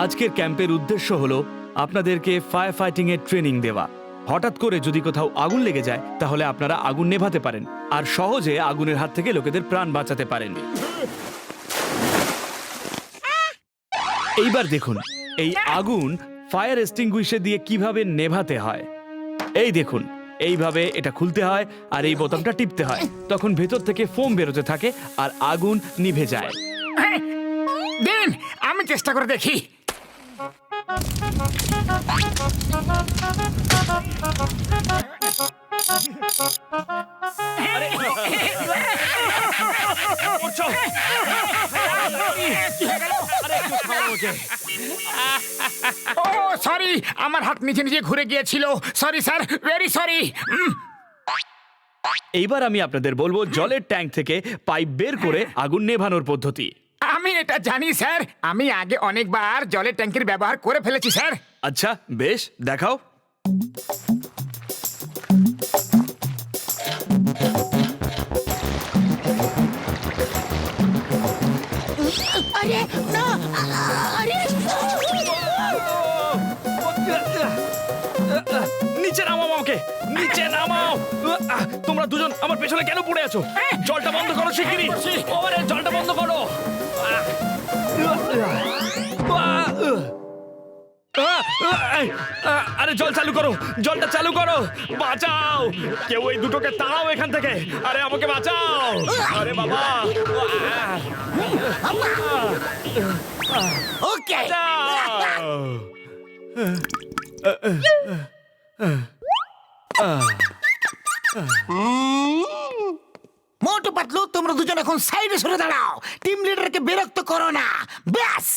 আজকের ক্যাম্পের উদ্দেশ্য হলো আপনাদেরকে ফায়ার ফাইটিং এর ট্রেনিং দেওয়া। হঠাৎ করে যদি কোথাও আগুন লেগে যায় তাহলে আপনারা আগুন নেভাতে পারেন আর সহজে আগুনের হাত থেকে লোকেদের প্রাণ বাঁচাতে পারেন। এইবার দেখুন এই আগুন ফায়ার এক্সটিংগুইশার দিয়ে কিভাবে নেভাতে হয়। এই দেখুন, এইভাবে এটা খুলতে হয় আর এই বোতামটা টিপতে হয়, তখন ভেতর থেকে ফোম বেরোতে থাকে আর আগুন নিভে যায়। দিন আমি চেষ্টা করে দেখি। ও সরি, আমার হাত নিজে নিজে ঘুরে গিয়েছিল। Sorry sir, very sorry. এইবার আমি আপনাদের বলবো জলের ট্যাঙ্ক থেকে পাইপ বের করে আগুন নেভানোর পদ্ধতি। আমি এটা জানি স্যার, আমি আগে অনেকবার জলের ট্যাঙ্কির ব্যবহার করে ফেলেছি স্যার। আচ্ছা বেশ, দেখাও। আরে না, আরে নিচে নামাও আমাকে, নিচে নামাও। তোমরা দুজন আমার পেছনে কেন পড়ে আছো? জলটা বন্ধ করো শিগগিরই। ওরে জলটা বন্ধ করো। আরে জল চালু করো, জলটা চালু করো। বাঁচাও, কেউ এই দুটোকে তাড়াও এখান থেকে। আরে আমাকে বাঁচাও। আরে বাবা, ওকে বাঁচাও। মোটু পাতলু, তোমরা দুজন এখন সাইডে সরে দাঁড়াও। টিম লিডারকে বিরক্ত করো না, ব্যাস।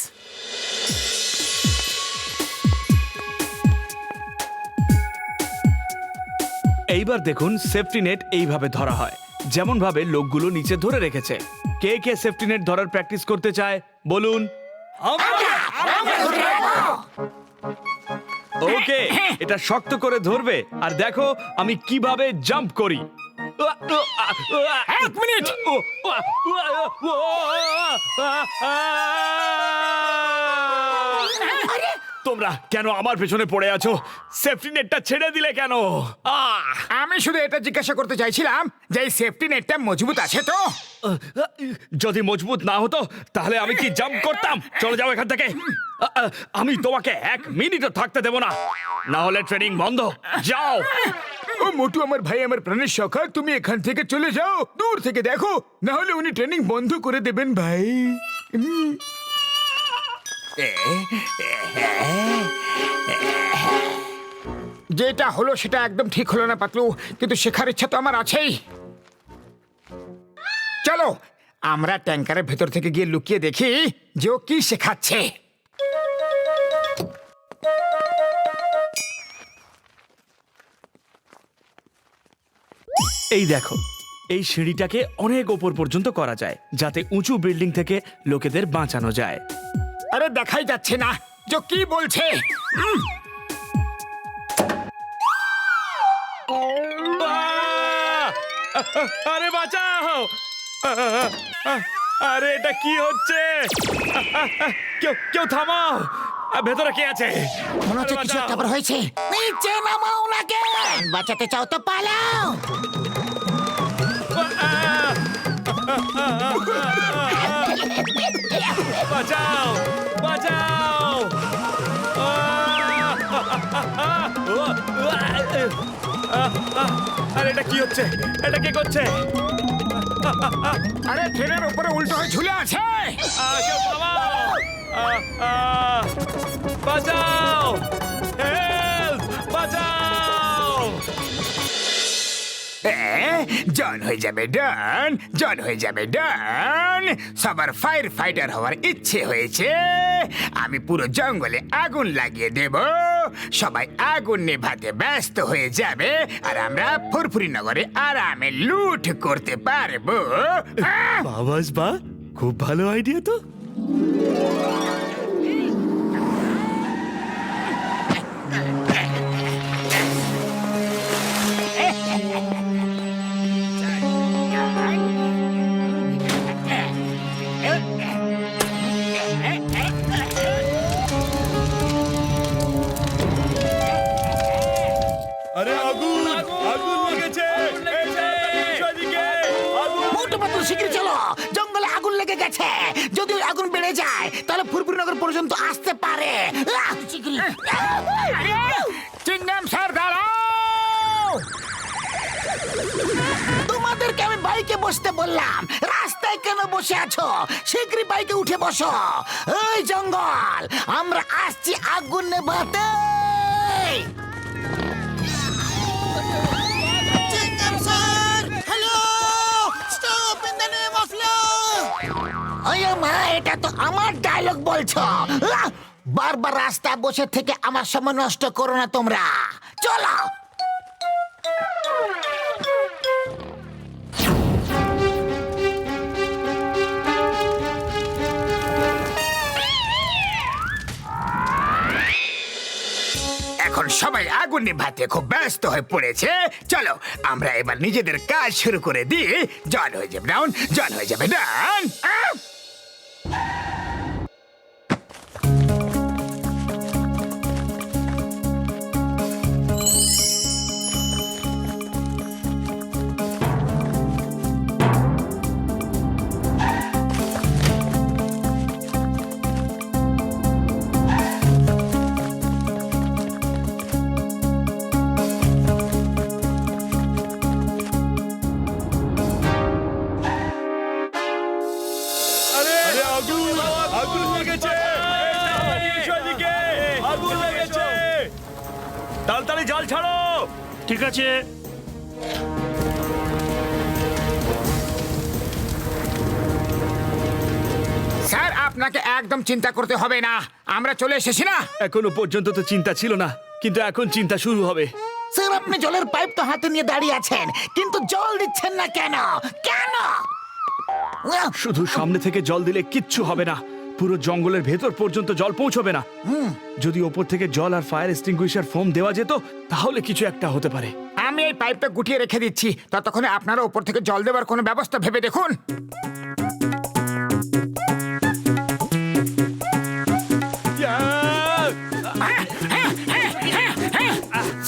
এইবার দেখুন সেফটি নেট এইভাবে ধরা হয়, যেমন ভাবে লোকগুলো নিচে ধরে রেখেছে। কে কে সেফটি নেট ধরার প্র্যাকটিস করতে চায় বলুন। ওকে, এটা শক্ত করে ধরবে আর দেখো আমি কিভাবে জাম্প করি। এক মিনিট। তোমরা কেন আমার পেছনে পড়ে আছো? সেফটি নেটটা ছেড়ে দিলে কেন? আমি শুধু এটা জিজ্ঞাসা করতে চাইছিলাম যে এই সেফটি নেটটা মজবুত আছে তো? যদি মজবুত না হতো তাহলে আমি কি জাম্প করতাম? চলে যাও এখান থেকে। আমি তোমাকে 1 মিনিটও থাকতে দেব না, না হলে ট্রেনিং বন্ধ। যাও। ও মোটু, আমার ভাই, আমার প্রাণের সখা, তুমি এখান থেকে চলে যাও। দূর থেকে দেখো, না হলে উনি ট্রেনিং বন্ধ করে দেবেন ভাই। যেটা হলো সেটা একদম ঠিক হলো না পাতলু, কিন্তু শেখার ইচ্ছা তো আমার আছেই। চলো আমরা ট্যাঙ্কারের ভেতর থেকে গিয়ে লুকিয়ে দেখি যে ও কি শেখাচ্ছে। এই দেখো, এই সিঁড়িটাকে অনেক ওপর পর্যন্ত করা যায় যাতে উঁচু বিল্ডিং থেকে লোকেদের বাঁচানো যায়। আরে দেখাই যাচ্ছে না যে কি বলছে। আরে বাঁচাও! আরে এটা কি হচ্ছে? কেউ কেউ থামাও! ভেতরে কে আছে? মনে হচ্ছে কিছু একটা আবার হয়েছে। নিচে নামাও ওনাকে। বাঁচাতে চাও তো পালাও। বাঁচাও, বাঁচাও! আরে এটা কি হচ্ছে? এটা কে করছে? আরে ট্রেনের উপরে উল্টো হয়ে ঝুলে আছে। কেউ থামাও! বাঁচাও! হেল্প! বাঁচাও! জন হয়ে যাবে ডন, জন হয়ে যাবে ডন। সবার ফায়ার ফাইটার হওয়ার ইচ্ছে হয়েছে। আমি পুরো জঙ্গলে আগুন লাগিয়ে দেব, সবাই আগুন নেভাতে ব্যস্ত হয়ে যাবে আর আমরা ফুরফুরি নগরে আরামে লুট করতে পারবো। বাবাস বা, খুব ভালো আইডিয়া তো। শিগগিরই চলো, জঙ্গলে আগুন লেগে গেছে। যদি ওই আগুন বেড়ে যায় তাহলে ফুরফুরিনগর পর্যন্ত আসতে পারে। শিগগিরই। চিংগাম স্যার দাঁড়াও। তোমাদেরকে আমি বাইকে বসতে বললাম, রাস্তায় কেন বসে আছো? শীঘ্রই বাইকে উঠে বসো। এই জঙ্গল, আমরা আসছি আগুন নেভাতে। এটা তো আমার ডায়লগ বলছো। বারবার রাস্তায় বসে থেকে আমার সময় নষ্ট করো না তোমরা, চলো। এখন সবাই আগুন নিভাতে খুব ব্যস্ত হয়ে পড়েছে। চলো আমরা এবার নিজেদের কাজ শুরু করে দিই। জল হয়ে যাবে ডাউন, জল হয়ে যাবে ডাউন। তাড়াতাড়ি জল ছাড়ো। ঠিক আছে। স্যার আপনাকে একদম চিন্তা করতে হবে না, আমরা চলে এসেছি না। এখনো পর্যন্ত তো চিন্তা ছিল না, কিন্তু এখন চিন্তা শুরু হবে। স্যার আপনি জলের পাইপ তো হাতে নিয়ে দাঁড়িয়ে আছেন, কিন্তু জল দিচ্ছেন না কেন? কেন? শুধু সামনে থেকে জল দিলে কিচ্ছু হবে না, পুরো জঙ্গলের ভেতর পর্যন্ত জল পৌঁছবে না। যদি ওপর থেকে জল আর ফায়ার এক্সটিংগুইশার ফোম দেওয়া যেত তাহলে কিছু একটা হতে পারে। আমি এই পাইপটা গুটিয়ে রেখে দিচ্ছি, ততক্ষণে আপনারা উপর থেকে জল দেওয়ার কোনো ব্যবস্থা ভেবে দেখুন।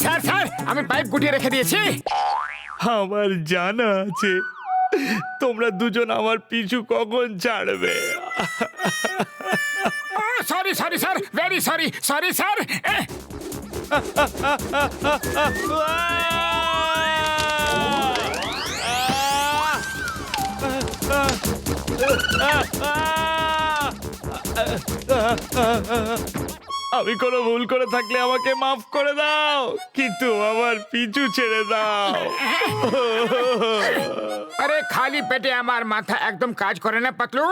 স্যার স্যার আমি পাইপ গুটিয়ে রেখে দিয়েছি। আমার জানা আছে তোমরা দুজন আমার পিছু কখন ছাড়বে। Sorry sorry sir, very sorry, sorry sir. আমি কোনো ভুল করে থাকলে আমাকে মাফ করে দাও, কিন্তু আমার পিছু ছেড়ে দাও। আরে খালি পেটে আমার মাথা একদম কাজ করে না পাতলু।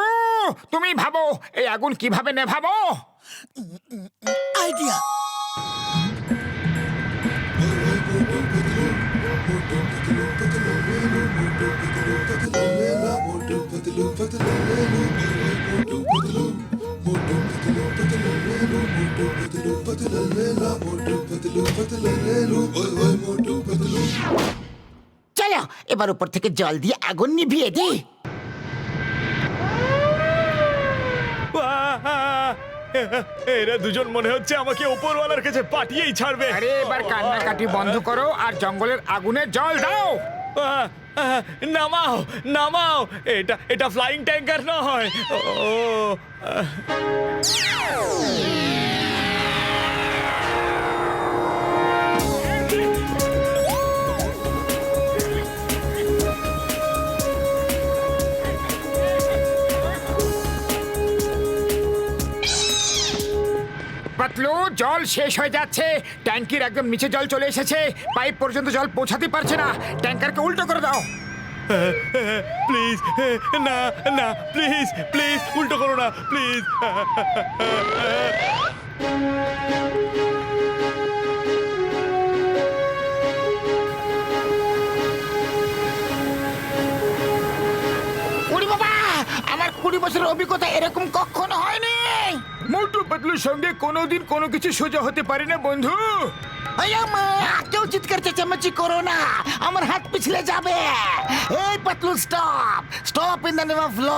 তুমি ভাবো এই আগুন কিভাবে নেভাবো। আইডিয়া। চলো এবার উপর থেকে জল দিয়ে আগুন নিভিয়ে দিই। এরা দুজন মনে হচ্ছে আমাকে উপরওয়ালার কাছে পাঠিয়েই ছাড়বে। আরে এবার কান্নাকাটি বন্ধ করো আর জঙ্গলের আগুনে জল দাও। নামাও নামাও, এটা এটা ফ্লাইং ট্যাঙ্কার নয়। ও পাতলু জল শেষ হয়ে যাচ্ছে, ট্যাঙ্কির একদম নিচে জল চলে এসেছে, পাইপ পর্যন্ত জল পৌঁছাতে পারছে না। ট্যাঙ্কারকে উল্টো করে দাও। প্লিজ না না, প্লিজ প্লিজ উল্টো করো না প্লিজ। উড়ি বাবা, আমার 20 বছরের অভিজ্ঞতা এরকম কখনো হয়নি। মোটু পাতলুর সঙ্গে কোনোদিন কোনো কিছু সোজা হতে পারে না বন্ধু। কেউ চিৎকার চেঁচামেচি করো না, আমার হাত পিছলে যাবে। এই Patlu stop, stop in the name of law.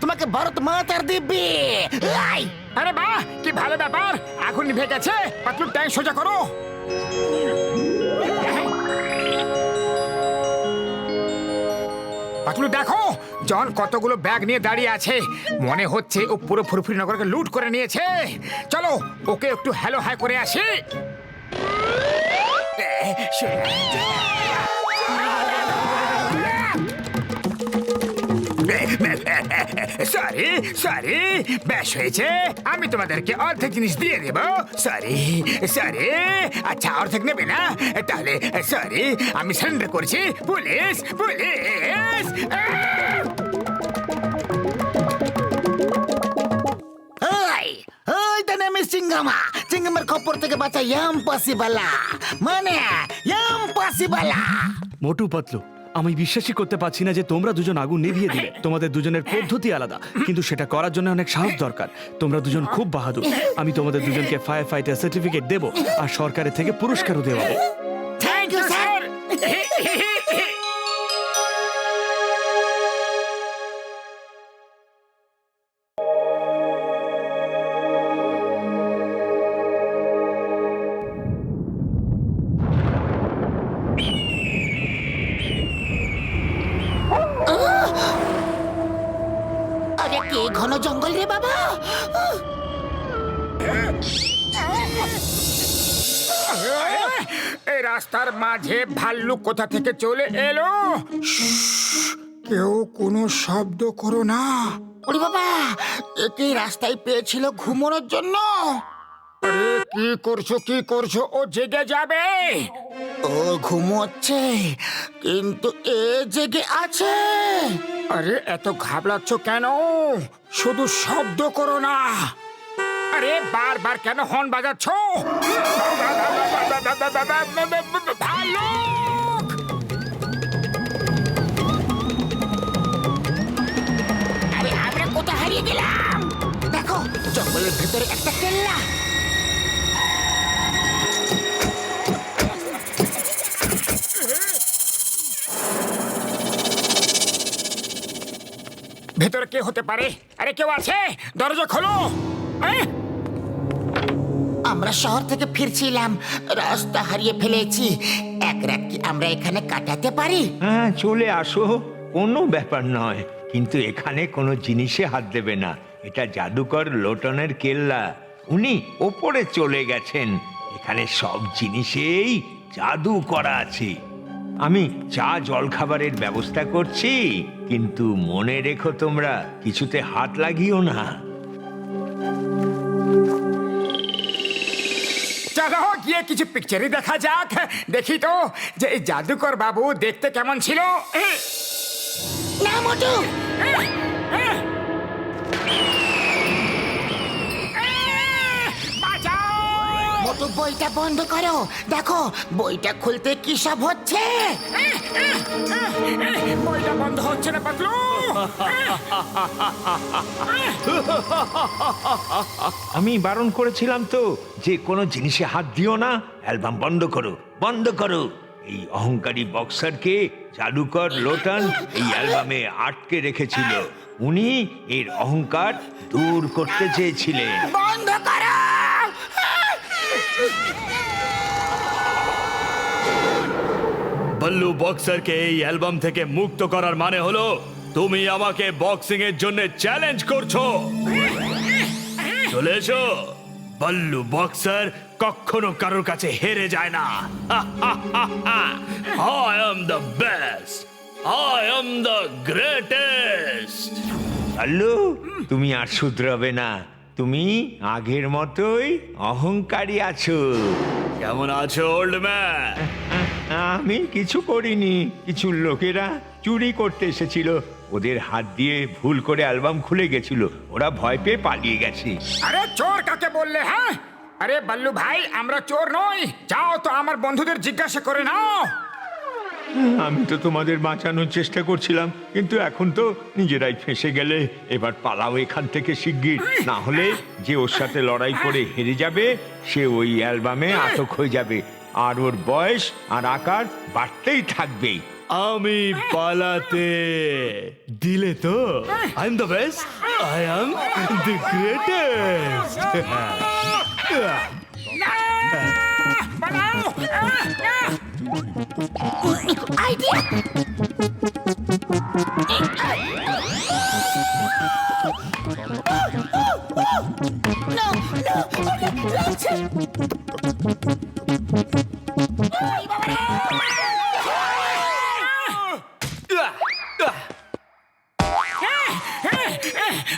তোমাকে ভারত মাতার দিব্যি। আরে বাহ কি ভালো ব্যাপার, আগুন নিভে গেছে। পাতলুর ট্যাঙ্ক সোজা করো। পাতলু দেখো জন কতগুলো ব্যাগ নিয়ে দাঁড়িয়ে আছে, মনে হচ্ছে ও পুরো ফুরফুরি নগরকে লুট করে নিয়েছে। চলো ওকে একটু হ্যালো হাই করে আসি। সরি সরি, বেশ হয়েছে, আমি তোমাদেরকে অর্ধেক জিনিস দিয়ে দেব। সরি সরি, আচ্ছা অর্ধেক নেবে না, তাহলে সরি আমি সারেন্ডার করছি। Police police! ওই ওই তো নেমে চিঙ্গামা, চিঙ্গামের খপ্পর থেকে বাঁচা ইম্পসিবল, মানে ইম্পসিবল। মোটু পাতলু, আমি বিশ্বাসই করতে পারছি না যে তোমরা দুজন আগুন নিভিয়ে দিলে। তোমাদের দুজনের পদ্ধতি আলাদা, কিন্তু সেটা করার জন্য অনেক সাহস দরকার। তোমরা দুজন খুব বাহাদুর। আমি তোমাদের দুজনকে ফায়ার ফাইটার সার্টিফিকেট দেব আর সরকারের থেকে পুরস্কারও দেওয়া হবে। Thank you sir. আরে কি ঘন জঙ্গল রে বাবা! এই রাস্তার মাঝে ভাল্লুক কোথা থেকে চলে এলো? কেউ কোনো শব্দ করো না। ওরে বাবা, একে রাস্তায় পেয়েছিল ঘুমানোর জন্য। আরে কি করছো? ও জেগে যাবে। ও ঘুমোচ্ছে, কিন্তু এ জেগে আছে। আরে এত ঘাবড়াচ্ছ কেন? শুধু শব্দ করো না। আরে বারবার কেন হর্ন বাজাচ্ছ? ভাল্লুক! আরে আমরা কোথায় হারিয়ে গেলাম? দেখো জঙ্গলের ভেতরে একটা কেল্লা। ভেতরে কে হতে পারে? আরে কেউ আছে? দরজা খোলো। আমরা শহর থেকে ফিরছিলাম, রাস্তা হারিয়ে ফেলেছি। এক রাত কি আমরা এখানে কাটাতে পারি? হ্যাঁ, চলে আসো, কোনো ব্যাপার নয়। কিন্তু এখানে কোনো জিনিসে হাত দেবে না। এটা জাদুকর লোটনের কেল্লা। উনি ওপরে চলে গেছেন। এখানে সব জিনিসেই জাদু করা আছে। আমি চা জলখাবারের ব্যবস্থা করছি, কিন্তু মনে রেখো তোমরা কিছুতে হাত লাগিও না। চলো গিয়ে কিছু পিকচারই দেখা যাক। দেখি তো যে এই জাদুকর বাবু দেখতে কেমন ছিল। না মোটু, মোটু বইটা বন্ধ করো। দেখো বইটা খুলতে কি সব হচ্ছে। বইটা বন্ধ হচ্ছে না পাতলু। আমি বারণ করেছিলাম তো যে কোনো জিনিসে হাত দিও না। অ্যালবাম বন্ধ করো, বন্ধ করো। এই অহংকারী বক্সারকে জাদুকর লোটন এই অ্যালবামে আটকে রেখেছিল। উনি এর অহংকার দূর করতে চেয়েছিলেন। বন্ধ করো। বল্লু বক্সারকে এই অ্যালবাম থেকে মুক্ত করার মানে হলো তুমি আমাকে বক্সিং এর জন্য চ্যালেঞ্জ করছো। চলে এসো। বল্লু বক্সার কখনো কারোর কাছে হেরে যায় না। I am the best, I am the greatest. Allu, তুমি আর শুধরাবে না। তুমি আগের মতোই অহংকারী আছো। কেমন আছো ওল্ড ম্যান? আমি কিছু করিনি। কিছু লোকেরা চুরি করতে এসেছিল, ওদের হাত দিয়ে ভুল করে অ্যালবাম খুলে গেছিল। ওরা ভয় পেয়ে পালিয়ে গেছে। আরে চোর কাকে বললে? হ্যাঁ, আরে বল্লু ভাই আমরা চোর নই। যাও তো আমার বন্ধুদের জিজ্ঞাসা করে নাও। আমি তো তোমাদের বাঁচানোর চেষ্টা করছিলাম, কিন্তু এখন তো নিজেরাই ফেঁসে গেলে। এবার পালাও এখান থেকে শিগগির, না হলে যে ওর সাথে লড়াই করে হেরে যাবে সে ওই অ্যালবামে আটক হয়ে যাবে, আর ওর বয়স আর আকার বাড়তেই থাকবে। আমি পালাতে দিলে তো I am the best, I am the greatest. Idea!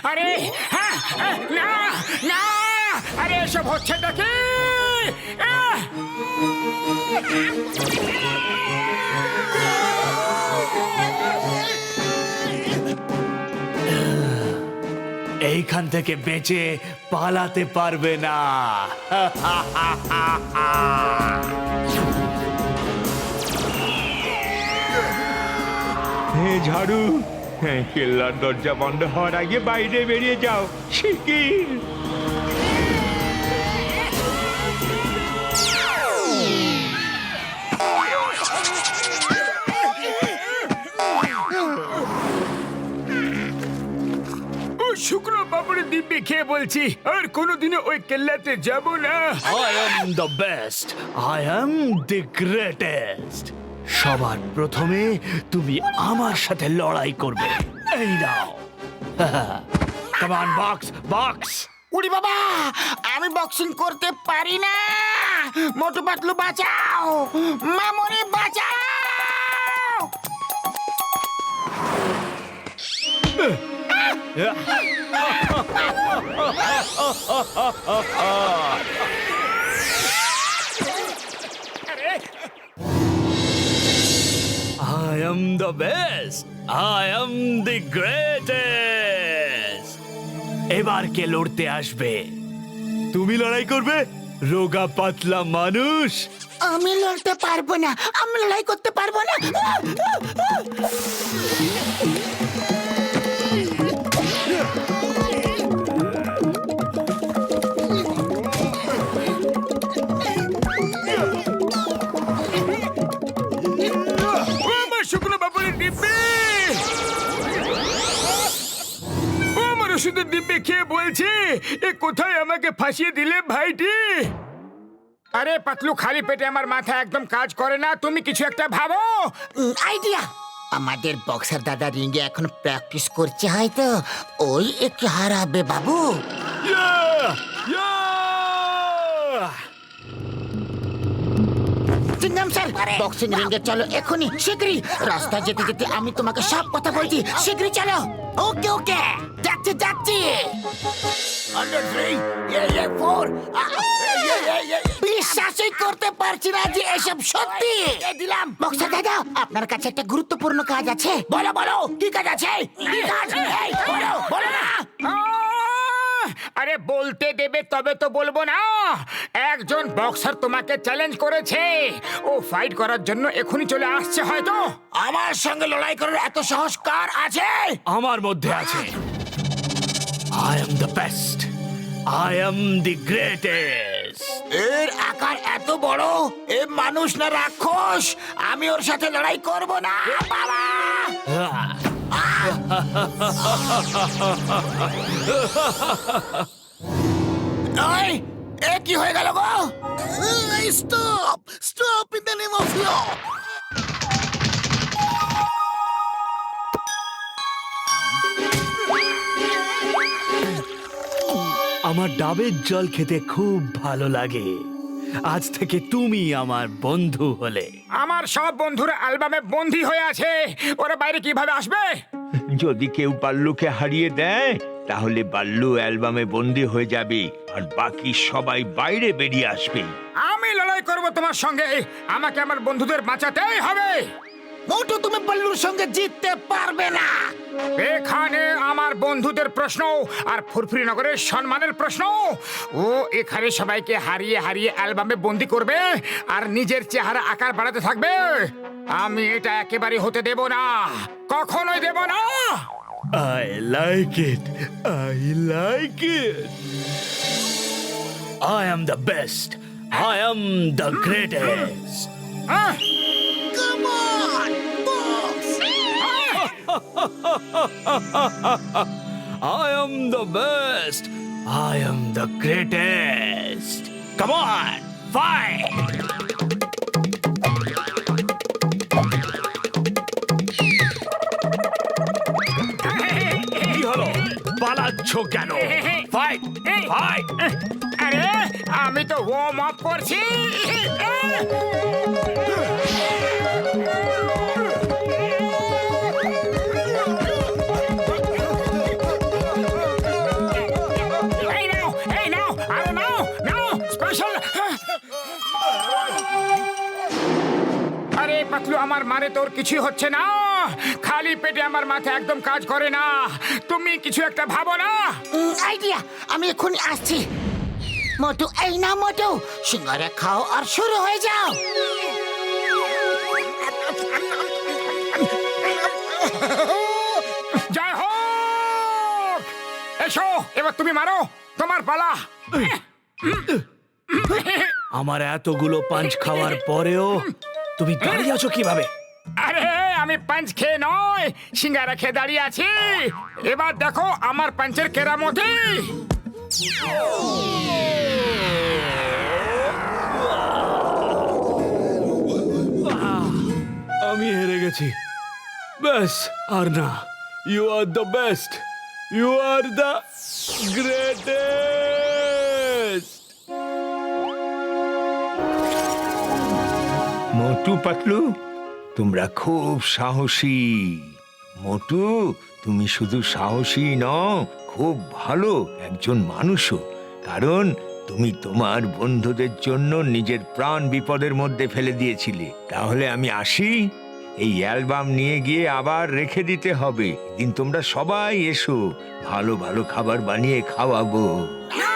আরে হ্যাঁ, না না, আরে এসব হচ্ছে নাকি? এইখান থেকে বেঁচে পালাতে পারবে না। হে ঝাড়ু, হ্যাঁ, কেল্লার দরজা বন্ধ হওয়ার আগে বাইরে বেরিয়ে যাও, শিগগির। ও শুকনো পাপড়ি দিব্যি খেয়ে বলছি, আর কোনোদিনও ওই কেল্লাতে যাব না। I am the best. I am the greatest. সবার প্রথমে তুমি আমার সাথে লড়াই করবে। এই নাও। Come on, box, box. উড়ি বাবা, আমি বক্সিং করতে পারি না। মোটু পাতলু বাঁচাও, মামনি বাঁচাও। I am the best. I am the greatest. এবার কে লড়তে আসবে? তুমি লড়াই করবে, রোগা পাতলা মানুষ। আমি লড়তে পারবো না, আমি লড়াই করতে পারবো না। ও আমার শুকনো পাপড়ির ডিব্বি, ও আমার ওষুধের ডিব্বি খেয়ে বলছি, এ কোথায় আমাকে ফাঁসিয়ে দিলে ভাইটি? আরে পাতলু, খালি পেটে আমার মাথা একদম কাজ করে না, তুমি কিছু একটা ভাবো। আইডিয়া, আমাদের বক্সার দাদা রিঙ্গে এখন প্র্যাকটিস করছে, হয়তো ওই একটু হারাবে বাবু। Yeah! Yeah! চিংগাম স্যার, বক্সিং রিঙ্গে চলো এখনই, শীঘ্রই। রাস্তা যেতে যেতে আমি তোমাকে সব কথা বলছি, শীঘ্রই চলো। ওকে ওকে, যাচ্ছি যাচ্ছি। বিশ্বাসই করতে পারছি না যে এসব সত্যি। দিলাম বক্সার দাদা, আপনার কাছে একটা গুরুত্বপূর্ণ কাজ আছে। বলো বলো, কি কাজ আছে? কি কাজ? এই, বলো বলো না। আরে বলতে দেবে তবে তো বলবো না। একজন বক্সার তোমাকে চ্যালেঞ্জ করেছে, ও ফাইট করার জন্য এখনই চলে আসছে হয়তো। আমার সঙ্গে লড়াই করার এত সাহস কার আছে? আমার মধ্যে আছে। I am the best. I am the greatest. এর আকার এত বড়, এ মানুষ না রাক্ষস? আমি ওর সাথে লড়াই করব না বাবা। ওই, এ কি হয়ে গেল গো? Stop stop in the name of law. আমার ডাবের জল খেতে খুব ভালো লাগে। আজ থেকে তুমি আমার বন্ধু হলে। আমার সব বন্ধুরা অ্যালবামে বন্দী হয়ে আছে, ওরা বাইরে কিভাবে আসবে? যদি কেউ বাল্লুকে হারিয়ে দেয়, তাহলে বাল্লু অ্যালবামে বন্দী হয়ে যাবে, আর বাকি সবাই বাইরে বেরিয়ে আসবে। আমি লড়াই করব তোমার সঙ্গে, আমাকে আমার বন্ধুদের বাঁচাতেই হবে। মোটু, তুমি বল্লুর সঙ্গে জিততে পারবে না। এখানে আমার বন্ধুদের প্রশ্ন আর ফুরফুরি নগরের সম্মানের প্রশ্ন। ও এখানে সবাইকে হারিয়ে হারিয়ে অ্যালবামে বন্দি করবে আর নিজের চেহারা আকার বাড়াতে থাকবে। আমি এটা একেবারে হতে দেব না, কখনোই দেব না। I like it. I like it. I am the best. I am the greatest. Ah! Come on, box! I am the best. I am the greatest. Come on, fight. পালাচ্ছ কেন? Fight fight! আরে আমি তো warm up করছি। এই নাও আরে নাও special. আরে পাতলু, আমার মানে তোর কিছু হচ্ছে না। খালি পেটে আমার মাথা একদম কাজ করে না। তুমি কিছু একটা ভাবো না। আইডিয়া, আমি এক্ষুনি আসছি। মোটু, এই না মোটু, সিঙ্গারা খাও আর শুরু হয়ে যাও। জয় হোক! এসো এবার তুমি মারো, তোমার পালা। আমার এতগুলো পাঞ্চ খাওয়ার পরেও তুমি দাঁড়িয়ে আছো কিভাবে? আরে আমি পাঞ্চ খেয়ে নয়, সিঙ্গারা খেয়ে দাঁড়িয়ে আছি। এবার দেখো আমার পাঞ্চের কেরামতি। আমি হেরে গেছি। ব্যাস, আর না। You are the best, you are the greatest. Motu Patlu, তোমরা খুব সাহসী। মোটু, তুমি শুধু সাহসী নও, খুব ভালো একজন মানুষও। কারণ তুমি তোমার বন্ধুদের জন্য নিজের প্রাণ বিপদের মধ্যে ফেলে দিয়েছিলে। তাহলে আমি আসি। এই অ্যালবাম নিয়ে গিয়ে আবার রেখে দিতে হবে। দিন তোমরা সবাই এসো, ভালো ভালো খাবার বানিয়ে খাওয়াবো। না,